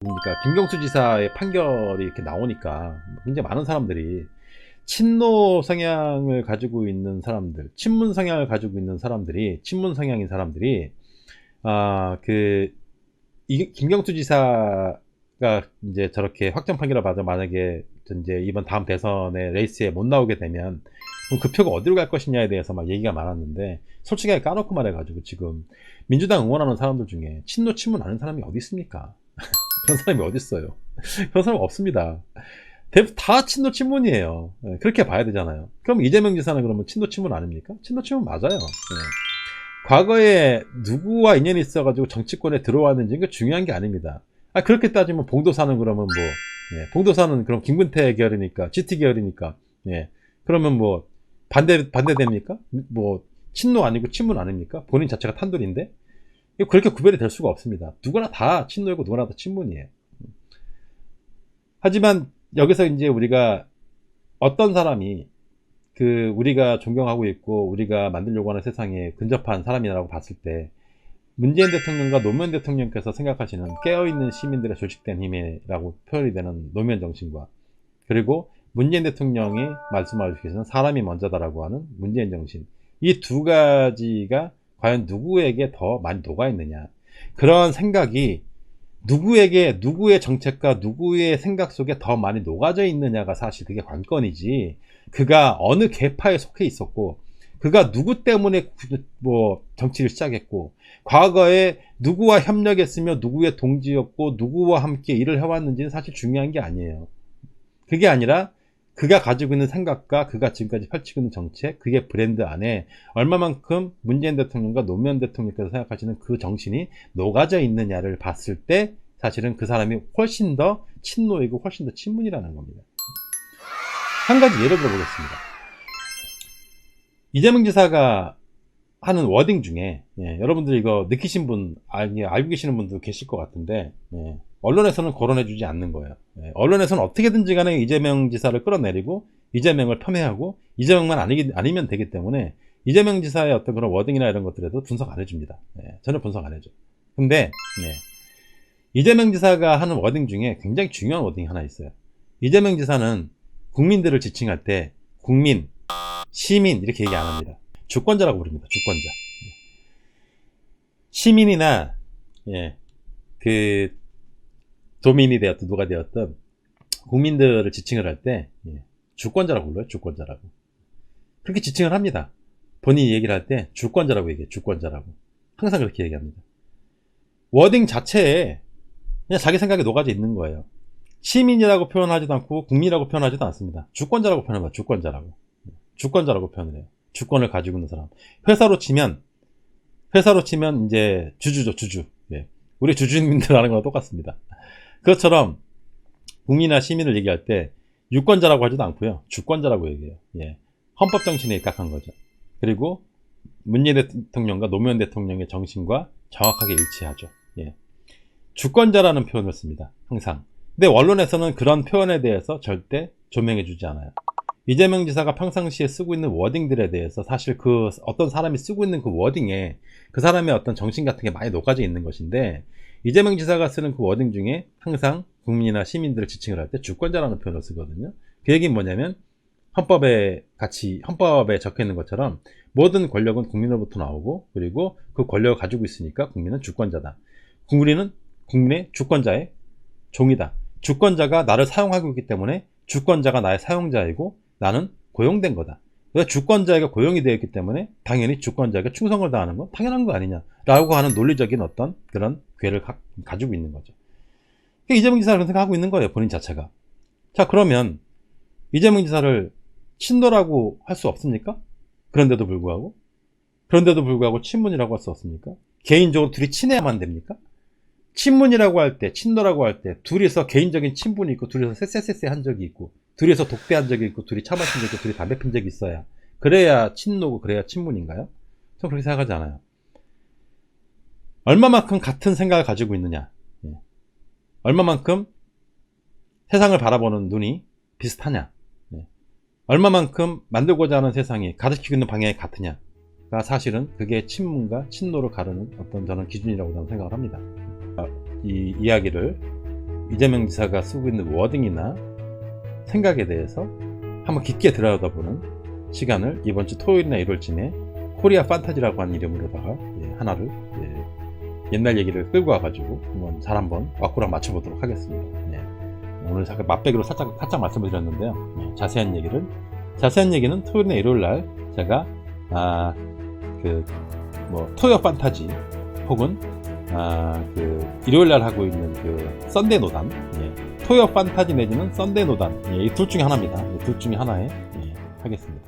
그러니까 김경수 지사의 판결이 이렇게 나오니까 굉장히 많은 사람들이 친노 성향을 가지고 있는 사람들, 친문 성향을 가지고 있는 사람들이, 친문 성향인 사람들이, 김경수 지사가 이제 저렇게 확정 판결을 받아 만약에 이제 이번 다음 대선에 레이스에 못 나오게 되면 그럼 그 표가 어디로 갈 것이냐에 대해서 막 얘기가 많았는데, 솔직하게 까놓고 말해가지고 지금 민주당 응원하는 사람들 중에 친노 친문 아는 사람이 어디 있습니까? 그런 사람이 어디 있어요? 그런 사람 없습니다. 다 친노 친문이에요. 그렇게 봐야 되잖아요. 그럼 이재명 지사는 그러면 친노 친문 아닙니까? 친노 친문 맞아요. 과거에 누구와 인연이 있어가지고 정치권에 들어왔는지 그 중요한 게 아닙니다. 그렇게 따지면 봉도사는 그러면 뭐, 봉도사는 그럼 김근태 계열이니까, GT 계열이니까, 그러면 뭐 반대됩니까? 뭐 친노 아니고 친문 아닙니까? 본인 자체가 탄돌인데 그렇게 구별이 될 수가 없습니다. 누구나 다 친노이고 누구나 다 친문이에요. 하지만 여기서 이제 우리가 어떤 사람이 우리가 존경하고 있고 우리가 만들려고 하는 세상에 근접한 사람이라고 봤을 때, 문재인 대통령과 노무현 대통령께서 생각하시는 깨어있는 시민들의 조직된 힘이라고 표현이 되는 노무현 정신과, 그리고 문재인 대통령이 말씀하시고 계시는 사람이 먼저다라고 하는 문재인 정신, 이 두 가지가 과연 누구에게 더 많이 녹아있느냐, 그런 생각이 누구에게, 누구의 정책과 누구의 생각 속에 더 많이 녹아져 있느냐가 사실 그게 관건이지, 그가 어느 계파에 속해 있었고 그가 누구 때문에 뭐 정치를 시작했고 과거에 누구와 협력했으며 누구의 동지였고 누구와 함께 일을 해왔는지는 사실 중요한 게 아니에요. 그게 아니라 그가 가지고 있는 생각과 그가 지금까지 펼치고 있는 정책, 그게 브랜드 안에 얼마만큼 문재인 대통령과 노무현 대통령께서 생각하시는 그 정신이 녹아져 있느냐를 봤을 때 사실은 그 사람이 훨씬 더 친노이고 훨씬 더 친문이라는 겁니다. 한 가지 예를 들어보겠습니다. 이재명 지사가 하는 워딩 중에, 여러분들 이거 느끼신 분, 알고 계시는 분도 계실 것 같은데, 언론에서는 거론해주지 않는 거예요. 언론에서는 어떻게든지 간에 이재명 지사를 끌어내리고 이재명을 폄훼하고 이재명만 아니면 되기 때문에 이재명 지사의 어떤 그런 워딩이나 이런 것들에도 분석 안 해줍니다. 전혀 분석 안 해줘. 근데 이재명 지사가 하는 워딩 중에 굉장히 중요한 워딩이 하나 있어요. 이재명 지사는 국민들을 지칭할 때 국민, 시민 이렇게 얘기 안 합니다. 주권자라고 부릅니다. 주권자. 시민이나 도민이 되었든 누가 되었든 국민들을 지칭을 할 때 주권자라고 불러요. 주권자라고. 그렇게 지칭을 합니다. 본인이 얘기를 할 때 주권자라고 얘기해요. 주권자라고. 항상 그렇게 얘기합니다. 워딩 자체에 그냥 자기 생각에 녹아져 있는 거예요. 시민이라고 표현하지도 않고 국민이라고 표현하지도 않습니다. 주권자라고 표현합니다. 주권자라고. 주권자라고 표현을 해요. 주권을 가지고 있는 사람. 회사로 치면 이제 주주죠. 주주. 우리 주주민들 하는 거랑 똑같습니다. 그것처럼 국민이나 시민을 얘기할 때 유권자라고 하지도 않고요. 주권자라고 얘기해요. 헌법 정신에 입각한 거죠. 그리고 문재인 대통령과 노무현 대통령의 정신과 정확하게 일치하죠. 주권자라는 표현을 씁니다. 항상. 근데 언론에서는 그런 표현에 대해서 절대 조명해주지 않아요. 이재명 지사가 평상시에 쓰고 있는 워딩들에 대해서 사실 어떤 사람이 쓰고 있는 그 워딩에 그 사람의 어떤 정신 같은 게 많이 녹아져 있는 것인데, 이재명 지사가 쓰는 그 워딩 중에 항상 국민이나 시민들을 지칭을 할 때 주권자라는 표현을 쓰거든요. 그 얘기는 뭐냐면 헌법에 적혀 있는 것처럼 모든 권력은 국민으로부터 나오고, 그리고 그 권력을 가지고 있으니까 국민은 주권자다. 우리는 국민의 주권자의 종이다. 주권자가 나를 사용하고 있기 때문에 주권자가 나의 사용자이고 나는 고용된 거다. 그래서 주권자에게 고용이 되어 있기 때문에 당연히 주권자에게 충성을 다하는 건 당연한 거 아니냐라고 하는 논리적인 어떤 그런 궤를 가지고 있는 거죠. 이재명 지사를 그런 생각하고 있는 거예요. 본인 자체가. 자, 그러면 이재명 지사를 친노라고 할 수 없습니까? 그런데도 불구하고 친문이라고 할 수 없습니까? 개인적으로 둘이 친해야만 됩니까? 친문이라고 할 때, 친노라고 할 때 둘이서 개인적인 친분이 있고, 둘이서 쎄쎄쎄 한 적이 있고, 둘이서 독대한 적이 있고, 둘이 차 마신 적이 있고, 둘이 담배 핀 적이 있어야 그래야 친노고 그래야 친문인가요? 저는 그렇게 생각하지 않아요. 얼마만큼 같은 생각을 가지고 있느냐, 얼마만큼 세상을 바라보는 눈이 비슷하냐, 얼마만큼 만들고자 하는 세상이 가르치고 있는 방향이 같으냐가 사실은 그게 친문과 친노를 가르는 어떤 저는 기준이라고 저는 생각을 합니다. 이 이야기를 이재명 지사가 쓰고 있는 워딩이나 생각에 대해서 한번 깊게 들여다보는 시간을 이번 주 토요일이나 일요일쯤에 코리아 판타지라고 하는 이름으로다가 하나를 옛날 얘기를 끌고 와가지고 한번 왁구랑 맞춰보도록 하겠습니다. 오늘 잠깐 맛배기로 살짝 말씀을 드렸는데요. 자세한 얘기는 토요일이나 일요일날 제가 토요 판타지 혹은 일요일날 하고 있는 썬데이 노담, 토요 판타지 내지는 썬데이 노담, 이 둘 중에 하나입니다. 이 둘 중에 하나에 하겠습니다.